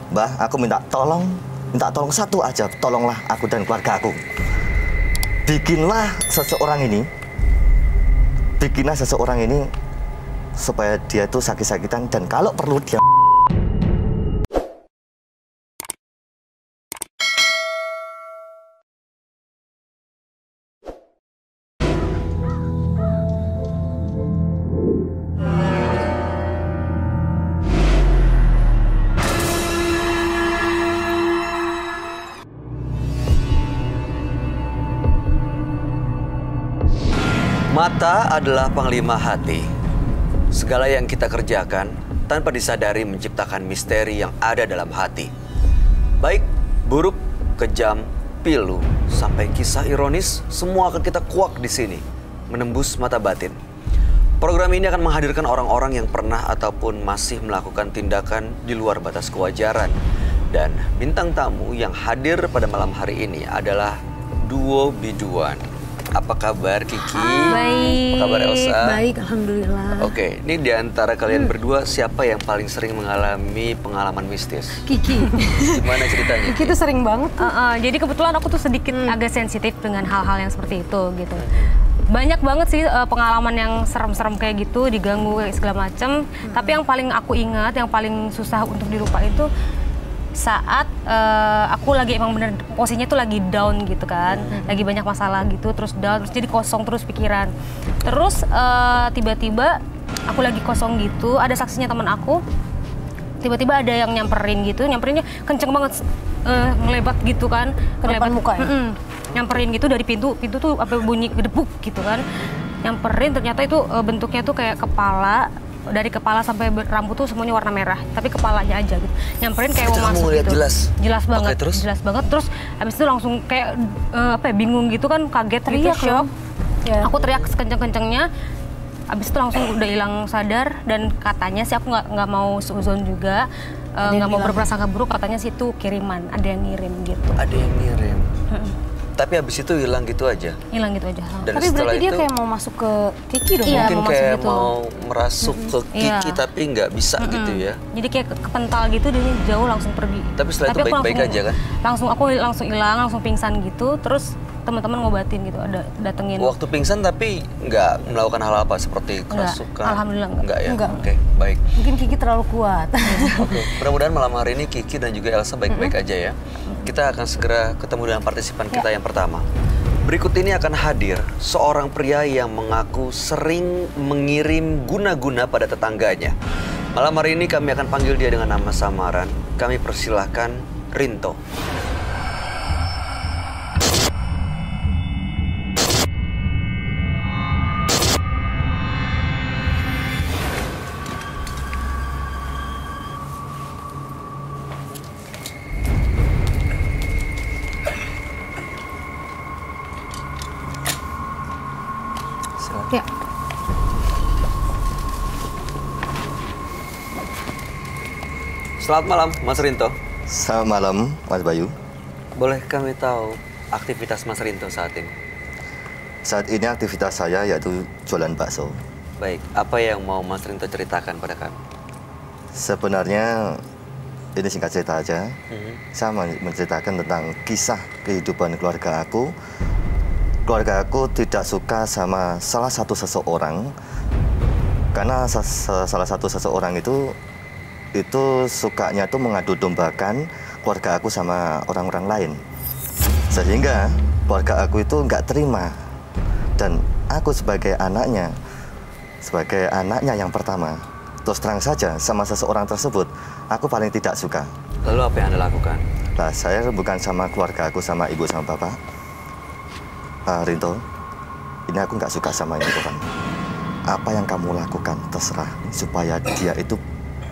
Mbah, aku minta tolong satu aja, tolonglah aku dan keluarga aku. Bikinlah seseorang ini supaya dia itu sakit-sakitan dan kalau perlu dia Mata adalah panglima hati. Segala yang kita kerjakan tanpa disadari menciptakan misteri yang ada dalam hati. Baik, buruk, kejam, pilu, sampai kisah ironis, semua akan kita kuak di sini, menembus mata batin. Program ini akan menghadirkan orang-orang yang pernah ataupun masih melakukan tindakan di luar batas kewajaran. Dan bintang tamu yang hadir pada malam hari ini adalah duo biduan. Apa kabar Kiki? Baik. Apa kabar Elsa? Baik, alhamdulillah. Oke, ini di antara kalian berdua siapa yang paling sering mengalami pengalaman mistis? Kiki. Gimana ceritanya? Kiki tuh sering banget. Jadi kebetulan aku tuh sedikit agak sensitif dengan hal-hal yang seperti itu gitu. Banyak banget sih pengalaman yang serem-serem kayak gitu, diganggu segala macam. Tapi yang paling aku ingat, yang paling susah untuk dilupain itu saat aku lagi emang bener posisinya tuh lagi down gitu kan, lagi banyak masalah gitu, terus down, terus jadi kosong terus pikiran. Terus tiba-tiba aku lagi kosong gitu, ada saksinya teman aku, tiba-tiba ada yang nyamperinnya kenceng banget, ngelebat gitu kan, Depan muka ya? Nyamperin gitu dari pintu tuh apa bunyi gedebuk gitu kan, nyamperin ternyata itu bentuknya tuh kayak kepala. Dari kepala sampai rambut tuh semuanya warna merah, tapi kepalanya aja gitu. Nyamperin kayak mau masuk gitu. Jelas banget. Oke, jelas banget. Terus habis itu langsung kayak bingung gitu kan, kaget gitu, shock. Ya. Aku teriak sekenceng-kencengnya. Habis itu langsung udah hilang sadar dan katanya sih aku nggak mau suzon juga, nggak mau berprasangka buruk, katanya sih itu kiriman, ada yang ngirim gitu. Ada yang ngirim. Tapi habis itu hilang gitu aja? Hilang gitu aja. Dan Tapi berarti dia itu, kayak mau masuk ke Kiki dong? Iya, mungkin mau masuk kayak gitu. mau merasuk ke Kiki tapi nggak bisa gitu ya? Jadi kayak kepental gitu, dia jauh langsung pergi. Tapi setelah itu aku baik-baik aja kan? Aku langsung hilang, langsung pingsan gitu, terus teman-teman ngobatin gitu, ada datengin. Waktu pingsan tapi nggak melakukan hal apa seperti kerasukan? Alhamdulillah enggak. Enggak ya? Enggak. Oke, baik. Mungkin Kiki terlalu kuat. Oke, mudah-mudahan malam hari ini Kiki dan juga Elsa baik-baik aja ya. Kita akan segera ketemu dengan partisipan kita yang pertama. Berikut ini akan hadir seorang pria yang mengaku sering mengirim guna-guna pada tetangganya. Malam hari ini kami akan panggil dia dengan nama samaran. Kami persilahkan Rinto. Ya. Selamat malam, Mas Rinto. Selamat malam, Mas Bayu. Boleh kami tahu aktivitas Mas Rinto saat ini? Saat ini aktivitas saya yaitu jualan bakso. Baik, apa yang mau Mas Rinto ceritakan pada kami? Sebenarnya ini singkat cerita aja. Saya menceritakan tentang kisah kehidupan keluarga aku. Keluarga aku tidak suka sama salah satu seseorang karena salah satu seseorang itu sukanya tuh mengadu dombakan keluarga aku sama orang-orang lain, sehingga keluarga aku itu nggak terima dan aku sebagai anaknya yang pertama, terus terang saja sama seseorang tersebut aku paling tidak suka. Lalu apa yang Anda lakukan? Nah, saya bukan sama keluarga aku, sama ibu sama bapak. Rinto, ini aku nggak suka sama ini orang. Apa yang kamu lakukan terserah, supaya dia itu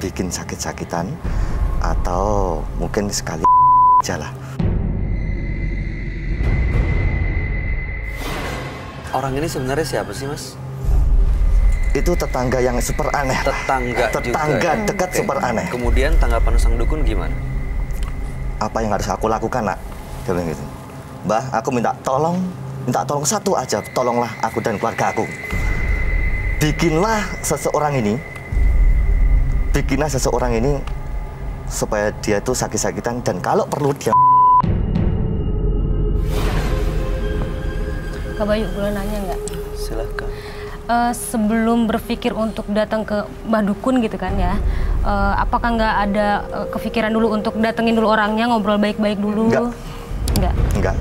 bikin sakit-sakitan atau mungkin sekali aja lah. Orang ini sebenarnya siapa sih, Mas? Itu tetangga yang super aneh. Tetangga Tetangga juga. dekat super aneh. Kemudian tanggapan sang dukun gimana? Apa yang harus aku lakukan, nak? Dia bilang gitu. Mbah, aku minta tolong satu aja, tolonglah aku dan keluarga aku. Bikinlah seseorang ini supaya dia tuh sakit-sakitan dan kalau perlu dia. Kak Bayu, boleh nanya nggak? Silakan. Sebelum berpikir untuk datang ke Mbah Dukun gitu kan ya, apakah nggak ada kepikiran dulu untuk datengin dulu orangnya, ngobrol baik-baik dulu? Enggak.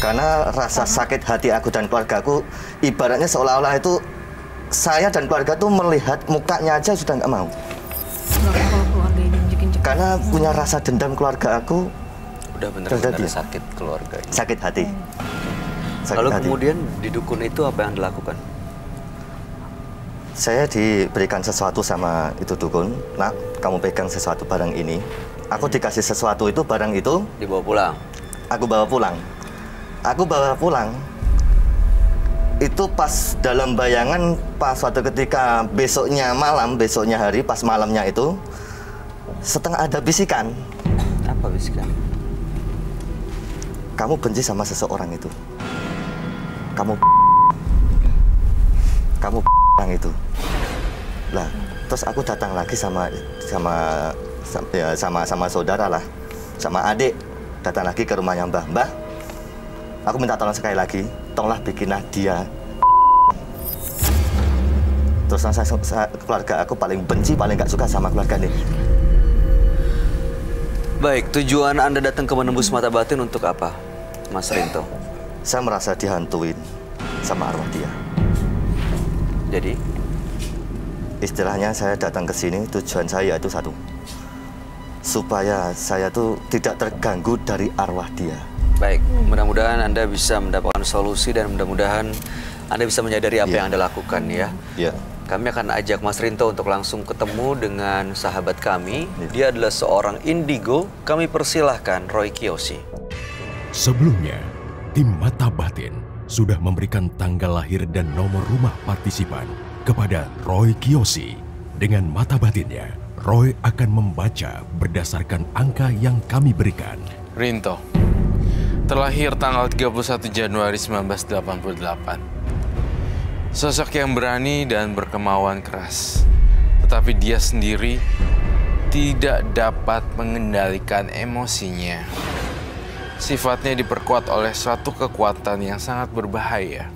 Karena rasa sakit hati aku dan keluarga aku, ibaratnya seolah-olah itu saya dan keluarga tuh melihat mukanya aja sudah nggak mau. Kalau keluarga diinjek-injek. Karena punya rasa dendam keluarga aku. Udah benar-benar sakit keluarga. Sakit hati. Sakit Lalu hati. kemudian di dukun itu apa yang dilakukan? Saya diberikan sesuatu sama itu dukun. Nak, kamu pegang sesuatu barang ini. Aku dikasih sesuatu itu, barang itu. Dibawa pulang? Aku bawa pulang. Itu pas dalam bayangan, pas suatu ketika besoknya hari, pas malamnya itu, setengah ada bisikan. Apa bisikan? Kamu benci sama seseorang itu. Kamu orang itu. Lah, terus aku datang lagi sama saudara lah, sama adik, datang lagi ke rumahnya Mbah. Aku minta tolong sekali lagi, tolonglah bikinlah dia. Terus keluarga aku paling benci, paling gak suka sama keluarga ini. Baik, tujuan Anda datang ke Menembus Mata Batin untuk apa, Mas Rinto? Saya merasa dihantuin sama arwah dia. Jadi? Istilahnya saya datang ke sini, tujuan saya itu satu. Supaya saya tuh tidak terganggu dari arwah dia. Baik, mudah-mudahan Anda bisa mendapatkan solusi dan mudah-mudahan Anda bisa menyadari apa yang Anda lakukan ya. Iya. Kami akan ajak Mas Rinto untuk langsung ketemu dengan sahabat kami. Dia adalah seorang indigo. Kami persilahkan Roy Kiyoshi. Sebelumnya, tim Mata Batin sudah memberikan tanggal lahir dan nomor rumah partisipan kepada Roy Kiyoshi. Dengan mata batinnya, Roy akan membaca berdasarkan angka yang kami berikan. Rinto, terlahir tanggal 31 Januari 1988. Sosok yang berani dan berkemauan keras. Tetapi dia sendiri tidak dapat mengendalikan emosinya. Sifatnya diperkuat oleh suatu kekuatan yang sangat berbahaya.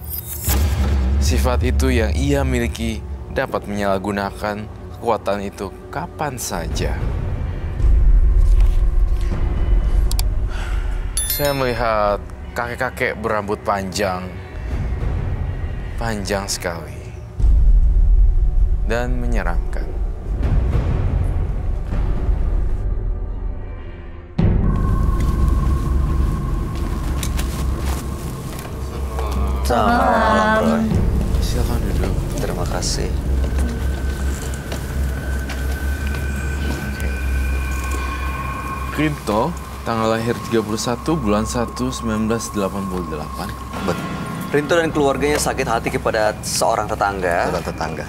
Sifat itu yang ia miliki dapat menyalahgunakan kekuatan itu kapan saja. Saya melihat kakek-kakek berambut panjang sekali, dan menyeramkan. Selamat malam, Roy. Silakan duduk. Terima kasih. Rinto, tanggal lahir 31 bulan 1 1988. Rinto dan keluarganya sakit hati kepada seorang tetangga.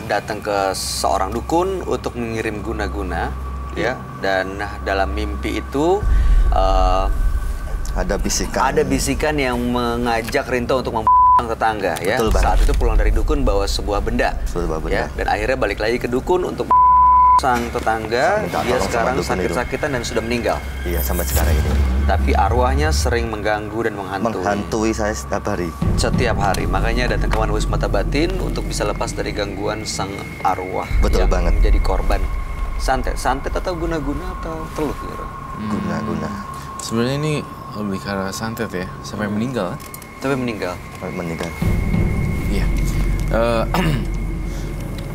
Datang ke seorang dukun untuk mengirim guna-guna, ya. Dan dalam mimpi itu ada bisikan yang mengajak Rinto untuk tetangga, ya. Betul, saat itu pulang dari dukun bawa sebuah benda, ya. Dan akhirnya balik lagi ke dukun untuk sang tetangga. Dia sekarang sakit-sakitan dan sudah meninggal. Iya, sampai sekarang ini. Tapi arwahnya sering mengganggu dan menghantui saya setiap hari. Makanya datang ke Menembus Mata Batin untuk bisa lepas dari gangguan sang arwah. Betul yang banget. menjadi korban santet atau guna-guna atau teluh gitu. Guna-guna. Sebenarnya ini lebih ke arah santet ya, sampai meninggal. Sampai meninggal. Iya.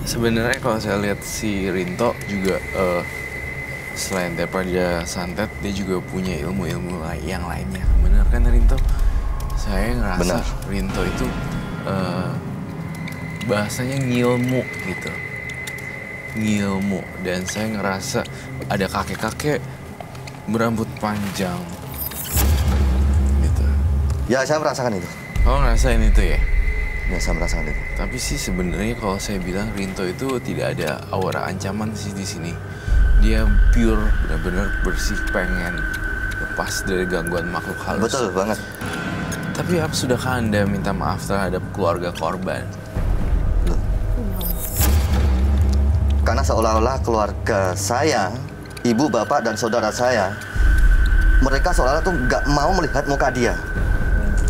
Sebenarnya kalau saya lihat si Rinto juga selain daripada santet, dia juga punya ilmu-ilmu yang lainnya. Benar kan Rinto? Saya ngerasa Rinto itu bahasanya ngilmu gitu. Ngilmu. Dan saya ngerasa ada kakek-kakek berambut panjang. Gitu. Ya, saya merasakan itu. Oh, ngerasain itu ya? Ya, saya merasakan itu. Tapi sih sebenarnya kalau saya bilang Rinto itu tidak ada aura ancaman sih di sini. Dia pure, benar-benar bersih, pengen lepas dari gangguan makhluk halus. Betul banget. Tapi apa sudahkah Anda minta maaf terhadap keluarga korban? Loh. Karena seolah-olah keluarga saya ibu, bapak, dan saudara saya, mereka seolah-olah tuh nggak mau melihat muka dia.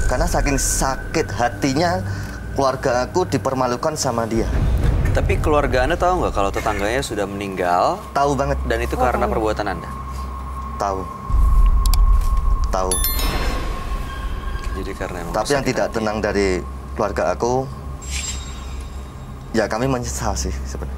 Karena saking sakit hatinya, keluarga aku dipermalukan sama dia. Tapi keluarga Anda tahu nggak kalau tetangganya sudah meninggal? Tahu banget. Dan itu karena perbuatan Anda? Tahu. Tahu. Jadi karena emang Tapi yang tidak tenang dari keluarga aku, ya kami menyesal sih sebenarnya.